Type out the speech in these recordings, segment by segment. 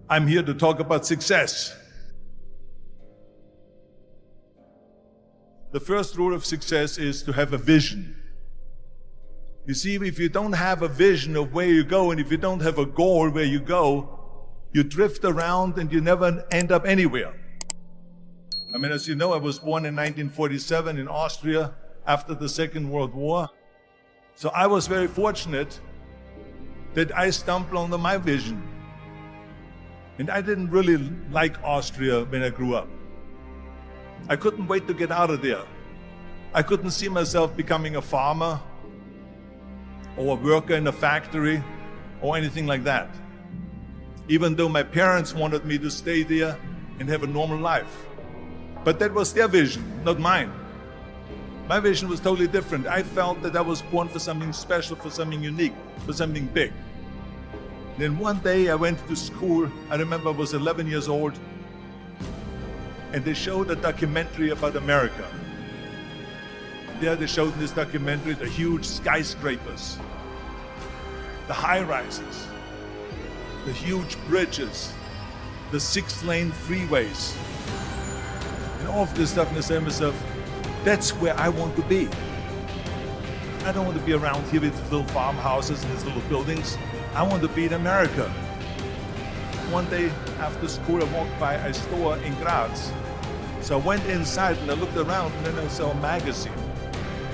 I'm here to talk about success. The first rule of success is to have a vision. You see, if you don't have a vision of where you go, and if you don't have a goal where you go, you drift around and you never end up anywhere. I mean, as you know, I was born in 1947 in Austria after the Second World War. So I was very fortunate that I stumbled on my vision. And I didn't really like Austria when I grew up. I couldn't wait to get out of there. I couldn't see myself becoming a farmer or a worker in a factory or anything like that. Even though my parents wanted me to stay there and have a normal life. But that was their vision, not mine. My vision was totally different. I felt that I was born for something special, for something unique, for something big. Then one day I went to school. I remember I was 11 years old, and they showed a documentary about America. There they showed in this documentary the huge skyscrapers, the high-rises, the huge bridges, the 6-lane freeways, and all of this stuff. And I said to myself, that's where I want to be. I don't want to be around here with little farmhouses and these little buildings. I want to be in America. One day after school, I walked by a store in Graz. So I went inside and I looked around, and then I saw a magazine.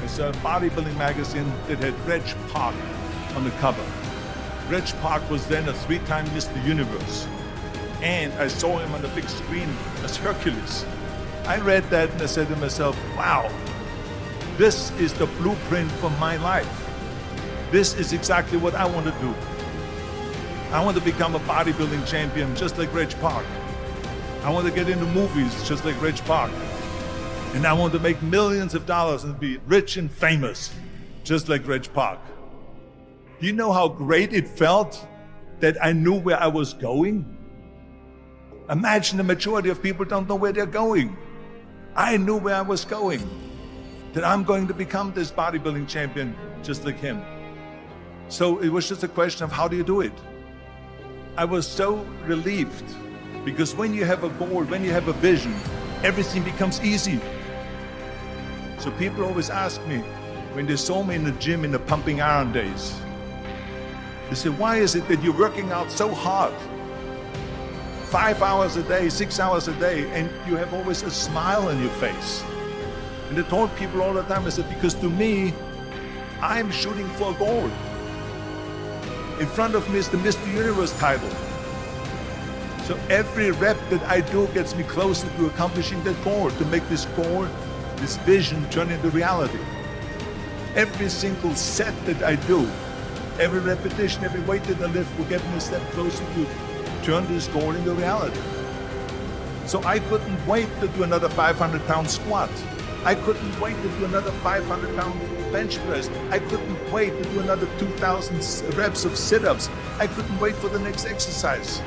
I saw a bodybuilding magazine that had Reg Park on the cover. Reg Park was then a 3-time Mr. Universe. And I saw him on the big screen as Hercules. I read that and I said to myself, wow, this is the blueprint for my life. This is exactly what I want to do. I want to become a bodybuilding champion just like Reg Park. I want to get into movies just like Reg Park. And I want to make millions of dollars and be rich and famous just like Reg Park. Do you know how great it felt that I knew where I was going? Imagine the majority of people don't know where they're going. I knew where I was going, that I'm going to become this bodybuilding champion just like him. So it was just a question of how do you do it? I was so relieved, because when you have a goal, when you have a vision, everything becomes easy. So people always ask me, when they saw me in the gym in the pumping iron days, they say, why is it that you're working out so hard? 5 hours a day, 6 hours a day, and you have always a smile on your face. And I told people all the time, I said, because to me, I'm shooting for a goal. In front of me is the Mr. Universe title. So every rep that I do gets me closer to accomplishing that goal, to make this goal, this vision turn into reality. Every single set that I do, every repetition, every weight that I lift will get me a step closer to turn this goal into reality. So I couldn't wait to do another 500-pound squat. I couldn't wait to do another 500-pound bench press. I couldn't wait to do another 2,000 reps of sit-ups. I couldn't wait for the next exercise.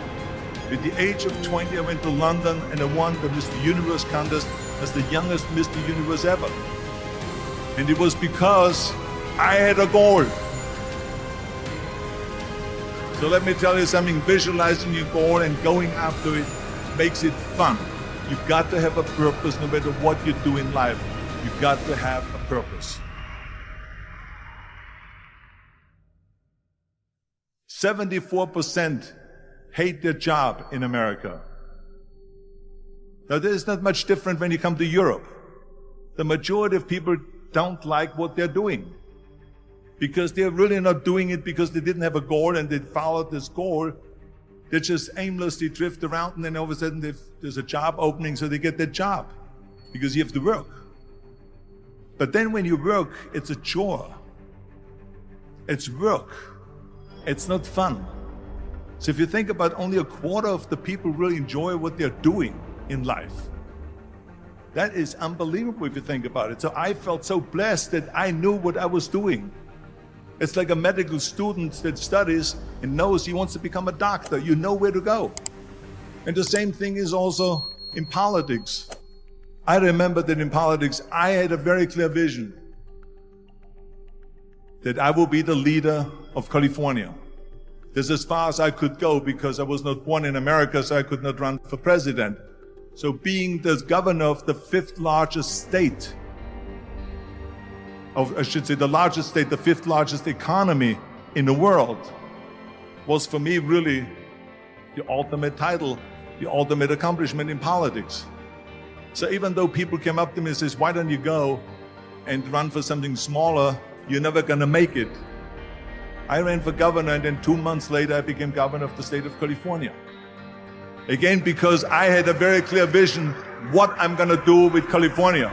At the age of 20, I went to London and I won the Mr. Universe contest as the youngest Mr. Universe ever. And it was because I had a goal. So let me tell you something, visualizing your goal and going after it makes it fun. You've got to have a purpose no matter what you do in life. You've got to have a purpose. 74% hate their job in America. Now, there's not much different when you come to Europe. The majority of people don't like what they're doing because they're really not doing it because they didn't have a goal and they followed this goal. They just aimlessly drift around, and then all of a sudden there's a job opening, so they get that job because you have to work. But then when you work, it's a chore. It's work. It's not fun. So if you think about, only a quarter of the people really enjoy what they're doing in life. That is unbelievable if you think about it. So I felt so blessed that I knew what I was doing. It's like a medical student that studies and knows he wants to become a doctor. You know where to go. And the same thing is also in politics. I remember that in politics, I had a very clear vision that I will be the leader of California. This is as far as I could go because I was not born in America, so I could not run for president. So being the governor of the fifth largest state, the largest state, the fifth largest economy in the world, was for me really the ultimate title, the ultimate accomplishment in politics. So even though people came up to me and says, why don't you go and run for something smaller, you're never gonna make it. I ran for governor, and then 2 months later I became governor of the state of California. Again, because I had a very clear vision what I'm gonna do with California.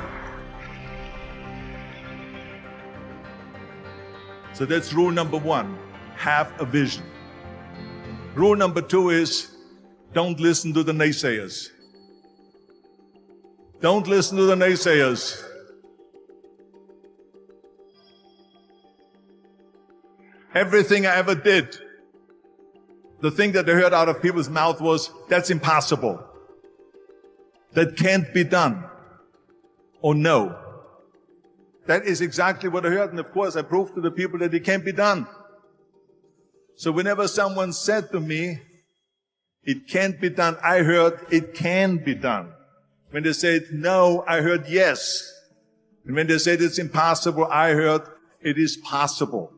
So that's rule number one, have a vision. Rule number two is, don't listen to the naysayers. Don't listen to the naysayers. Everything I ever did, the thing that I heard out of people's mouth was, that's impossible. That can't be done. Or no. That is exactly what I heard, and of course I proved to the people that it can't be done. So whenever someone said to me, it can't be done, I heard, it can be done. When they said no, I heard yes. And when they said it's impossible, I heard, it is possible.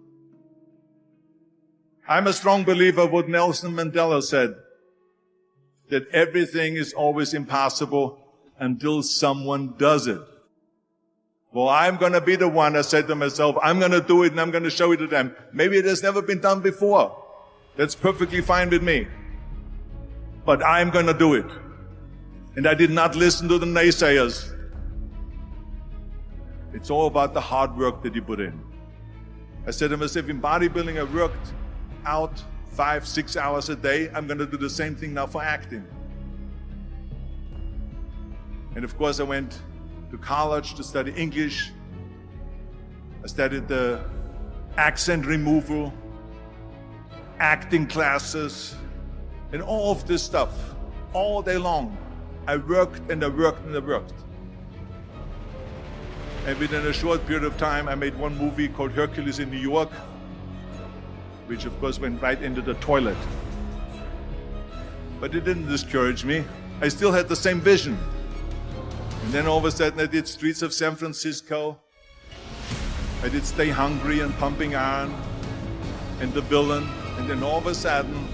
I'm a strong believer of what Nelson Mandela said, that everything is always impossible until someone does it. Well, I'm going to be the one, I said to myself, I'm going to do it and I'm going to show it to them. Maybe it has never been done before. That's perfectly fine with me. But I'm going to do it. And I did not listen to the naysayers. It's all about the hard work that you put in. I said to myself, in bodybuilding, I worked out 5-6 hours a day. I'm going to do the same thing now for acting. And of course, I went to college to study English. I studied the accent removal, acting classes, and all of this stuff all day long. I worked and I worked and I worked. And within a short period of time, I made one movie called Hercules in New York, which of course went right into the toilet. But it didn't discourage me. I still had the same vision. And then all of a sudden I did Streets of San Francisco. I did Stay Hungry and Pumping Iron and The Villain. And then all of a sudden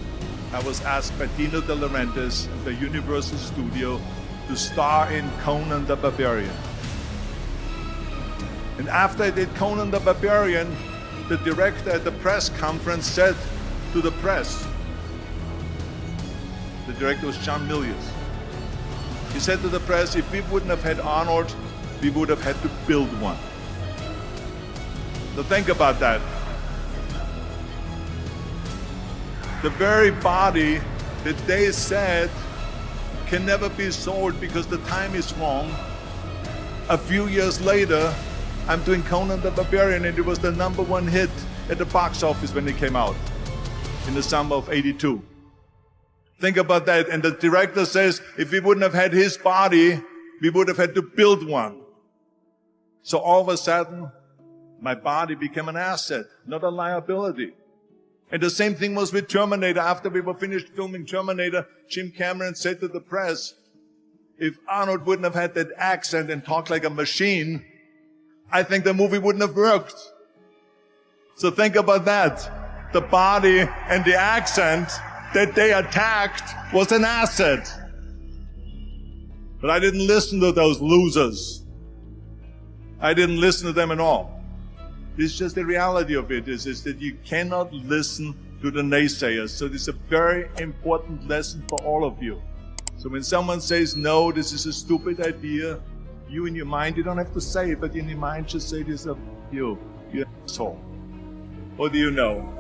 I was asked by Dino De Laurentiis of the Universal Studio to star in Conan the Barbarian. And after I did Conan the Barbarian, the director at the press conference said to the press, the director was John Milius, he said to the press, if we wouldn't have had Arnold, we would have had to build one. So think about that. The very body that they said can never be sold because the time is wrong. A few years later, I'm doing Conan the Barbarian, and it was the #1 hit at the box office when it came out in the summer of '82. Think about that. And the director says, if we wouldn't have had his body, we would have had to build one. So all of a sudden, my body became an asset, not a liability. And the same thing was with Terminator. After we were finished filming Terminator, Jim Cameron said to the press, if Arnold wouldn't have had that accent and talked like a machine, I think the movie wouldn't have worked. So think about that. The body and the accent that they attacked was an asset. But I didn't listen to those losers. I didn't listen to them at all. It's just the reality of it is that you cannot listen to the naysayers. So this is a very important lesson for all of you. So when someone says, no, this is a stupid idea, you in your mind, you don't have to say it, but in your mind just say to yourself, you're an asshole. What do you know?